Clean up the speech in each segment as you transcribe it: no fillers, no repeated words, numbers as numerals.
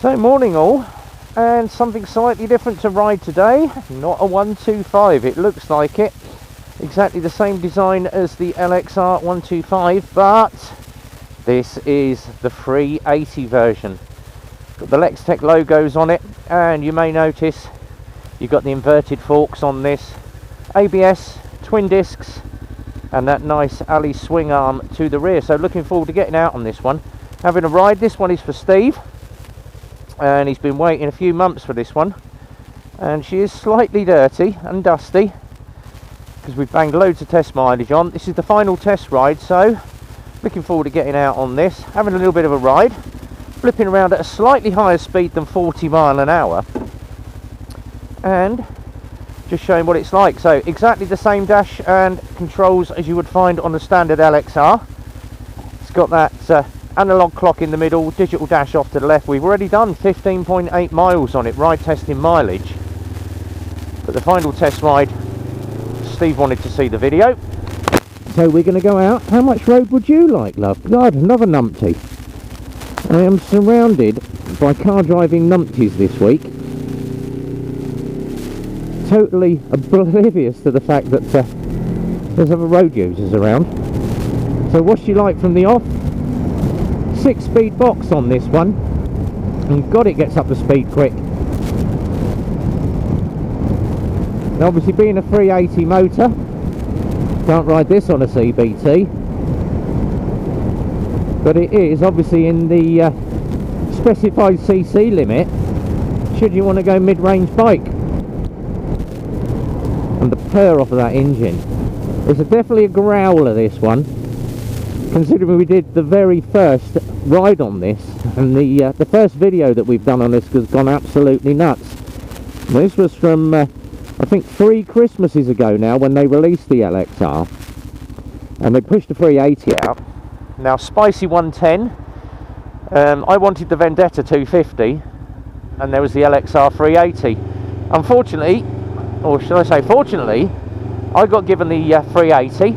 So morning all, and something slightly different to ride today. Not a 125, it looks like it. Exactly the same design as the LXR 125, but this is the 380 version. Got the Lextech logos on it, and you may notice you've got the inverted forks on this, ABS, twin discs, and that nice alley swing arm to the rear. So looking forward to getting out on this one, having a ride. This one is for Steve, and he's been waiting a few months for this one, and she is slightly dirty and dusty because we've banged loads of test mileage on. This is the final test ride, so looking forward to getting out on this, having a little bit of a ride, flipping around at a slightly higher speed than 40 mile an hour, and just showing what it's like. So exactly the same dash and controls as you would find on the standard LXR. It's got that analog clock in the middle, digital dash off to the left. We've already done 15.8 miles on it, ride testing mileage. But the final test ride, Steve wanted to see the video. So we're going to go out. How much road would you like, love? God, another numpty. I am surrounded by car driving numpties this week. Totally oblivious to the fact that there's other road users around. So what's she like from the off? 6-speed box on this one, and God, it gets up to speed quick. Now obviously being a 380 motor, can't ride this on a CBT, but it is obviously in the specified CC limit should you want to go mid-range bike. And the purr off of that engine, it's definitely a growler, this one, considering we did the very first ride on this, and the first video that we've done on this has gone absolutely nuts. Now, this was from I think 3 Christmases ago now, when they released the LXR, and they pushed the 380 out. Now spicy 110, I wanted the Vendetta 250, and there was the LXR 380. Unfortunately, or should I say fortunately, I got given the 380.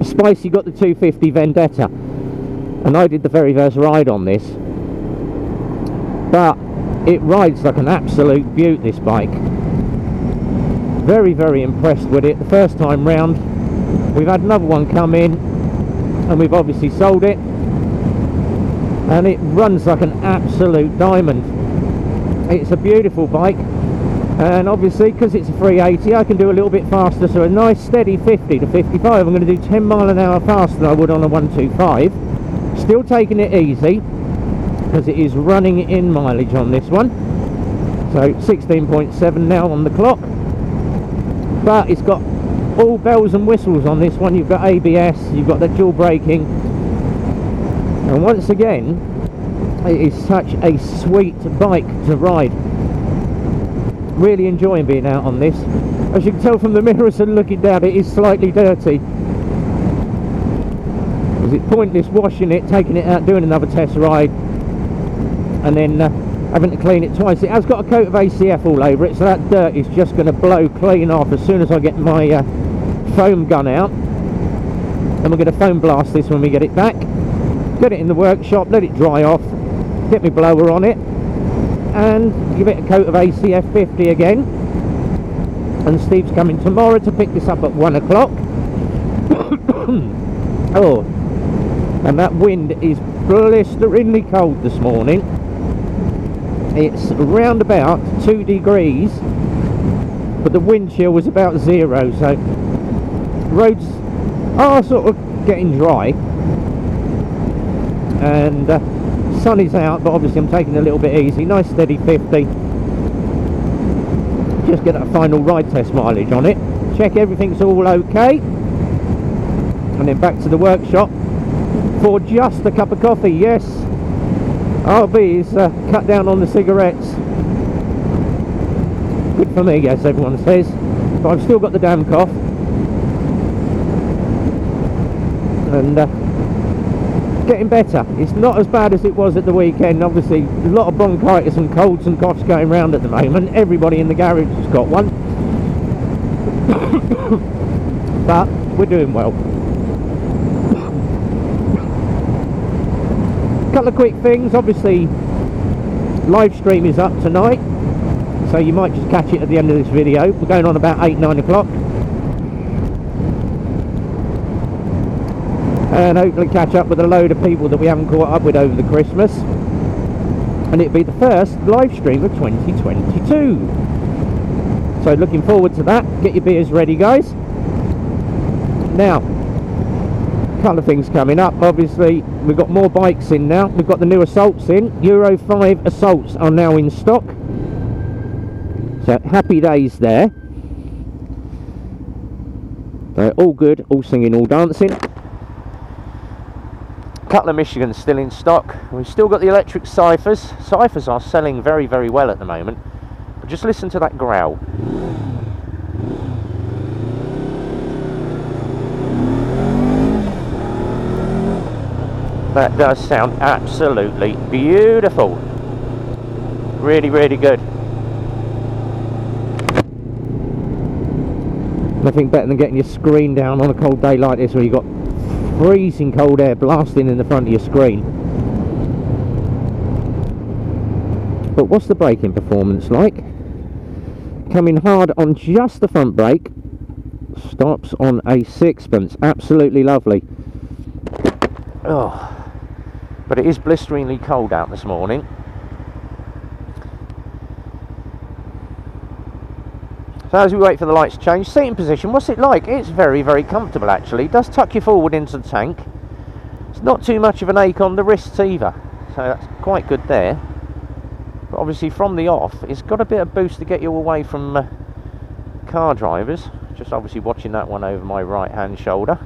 Spicy got the 250 Vendetta, and I did the very first ride on this, but it rides like an absolute beaut, this bike. Very, very impressed with it the first time round. We've had another one come in, and we've obviously sold it, and it runs like an absolute diamond. It's a beautiful bike, and obviously because it's a 380 I can do a little bit faster, so a nice steady 50 to 55. I'm going to do 10 mile an hour faster than I would on a 125, still taking it easy because it is running in mileage on this one. So 16.7 now on the clock, but it's got all bells and whistles on this one. You've got ABS, you've got the dual braking, and once again it is such a sweet bike to ride. Really enjoying being out on this. As you can tell from the mirrors and looking down, it is slightly dirty. Because it's pointless washing it, taking it out, doing another test ride, and then having to clean it twice. It has got a coat of ACF all over it, so that dirt is just going to blow clean off as soon as I get my foam gun out. And we're going to foam blast this when we get it back. Get it in the workshop, let it dry off, get my blower on it, and give it a coat of ACF 50 again. And Steve's coming tomorrow to pick this up at 1 o'clock. Oh, and that wind is blisteringly cold this morning. It's around about 2 degrees, but the wind chill was about 0, so roads are sort of getting dry, and sun is out, but obviously I'm taking it a little bit easy. Nice steady 50. Just get that final ride test mileage on it, check everything's all okay, and then back to the workshop for just a cup of coffee. Yes, RB is cut down on the cigarettes. Good for me, as everyone says, but I've still got the damn cough, and getting better. It's not as bad as it was at the weekend. Obviously a lot of bronchitis and colds and coughs going around at the moment. Everybody in the garage has got one. But we're doing well. A couple of quick things. Obviously live stream is up tonight, so you might just catch it at the end of this video. We're going on about 8-9 o'clock, and hopefully catch up with a load of people that we haven't caught up with over the Christmas, and it'll be the first live stream of 2022. So looking forward to that. Get your beers ready, guys. Now, a couple of things coming up. Obviously, we've got more bikes in now. We've got the new Assaults in. Euro 5 Assaults are now in stock. So happy days there. They're all good, all singing, all dancing. A couple of Michigans still in stock. We've still got the electric Cyphers. Cyphers are selling very, very well at the moment. But just listen to that growl. That does sound absolutely beautiful. Really, really good. Nothing better than getting your screen down on a cold day like this, where you've got freezing cold air blasting in the front of your screen. But what's the braking performance like? Coming hard on just the front brake. Stops on a sixpence. Absolutely lovely. Oh. But it is blisteringly cold out this morning. So as we wait for the lights to change, seating position, what's it like? It's very, very comfortable actually. It does tuck you forward into the tank. It's not too much of an ache on the wrists either. So that's quite good there. But obviously from the off, it's got a bit of boost to get you away from car drivers. Just obviously watching that one over my right hand shoulder.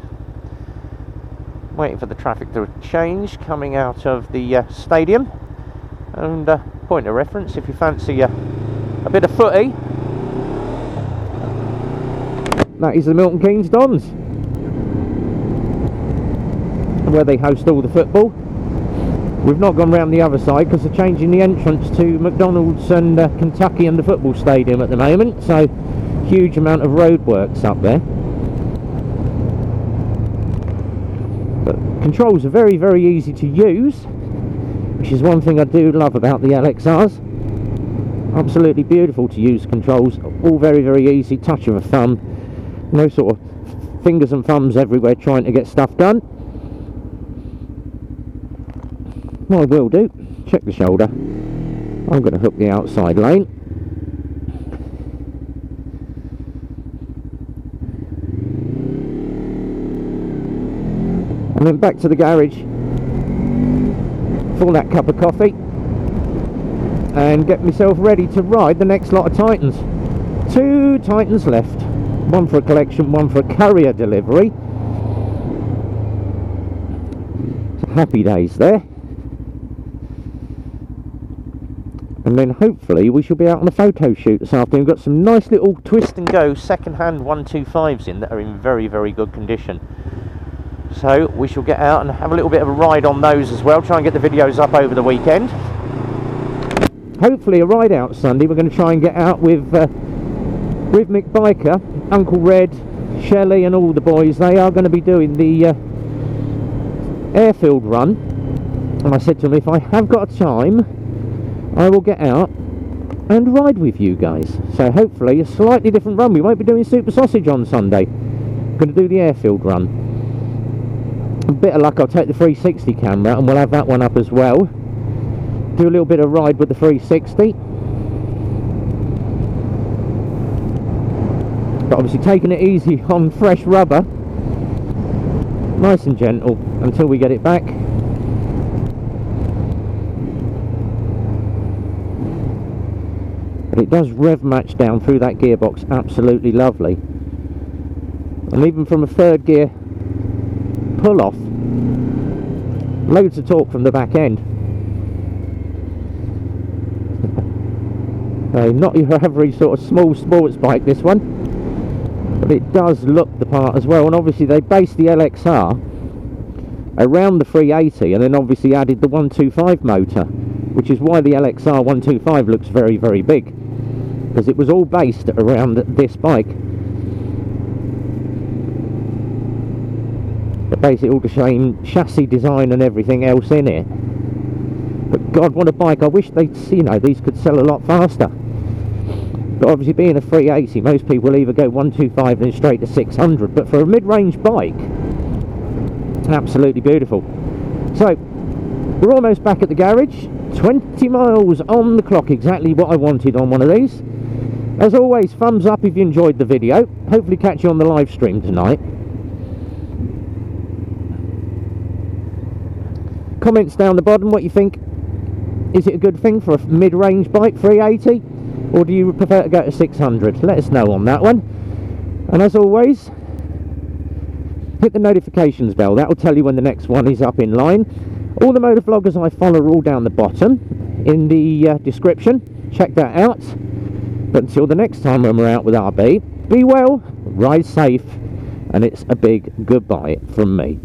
Waiting for the traffic to change coming out of the stadium, and point of reference, if you fancy a bit of footy, that is the Milton Keynes Dons, where they host all the football. We've not gone round the other side because they're changing the entrance to McDonald's and Kentucky and the football stadium at the moment, so huge amount of roadworks up there. Controls are very, very easy to use, which is one thing I do love about the LXRs. Absolutely beautiful to use controls, all very, very easy, touch of a thumb. No sort of fingers and thumbs everywhere trying to get stuff done. What I will do, check the shoulder. I'm going to hook the outside lane. And then back to the garage for that cup of coffee and get myself ready to ride the next lot of Titans. 2 Titans left, one for a collection, one for a courier delivery. So happy days there. And then hopefully we shall be out on a photo shoot this afternoon. We've got some nice little twist and go second hand 125s in that are in very, very good condition. So we shall get out and have a little bit of a ride on those as well. Try and get the videos up over the weekend. Hopefully a ride out Sunday. We're going to try and get out with Mick Biker, Uncle Red, Shelley and all the boys. They are going to be doing the airfield run. And I said to them, if I have got time, I will get out and ride with you guys. So hopefully a slightly different run. We won't be doing Super Sausage on Sunday. We're going to do the airfield run. A bit of luck, I'll take the 360 camera and we'll have that one up as well. Do a little bit of ride with the 360. But obviously taking it easy on fresh rubber. Nice and gentle until we get it back. But it does rev match down through that gearbox absolutely lovely. And even from a third gear pull off, loads of torque from the back end. Not your average sort of small sports bike, this one, but it does look the part as well. And obviously they based the LXR around the 380 and then obviously added the 125 motor, which is why the LXR 125 looks very, very big, because it was all based around this bike. But basically all the same chassis design and everything else in it. But God, what a bike. I wish they'd, you know, these could sell a lot faster. But obviously being a 380, most people either go 125 and straight to 600. But for a mid-range bike, absolutely beautiful. So, we're almost back at the garage. 20 miles on the clock, exactly what I wanted on one of these. As always, thumbs up if you enjoyed the video. Hopefully catch you on the live stream tonight. Comments down the bottom what you think. Is it a good thing for a mid-range bike, 380? Or do you prefer to go to 600? Let us know on that one. And as always, hit the notifications bell. That will tell you when the next one is up in line. All the motovloggers I follow are all down the bottom in the description. Check that out. But until the next time when we're out with RB, be well, ride safe, and it's a big goodbye from me.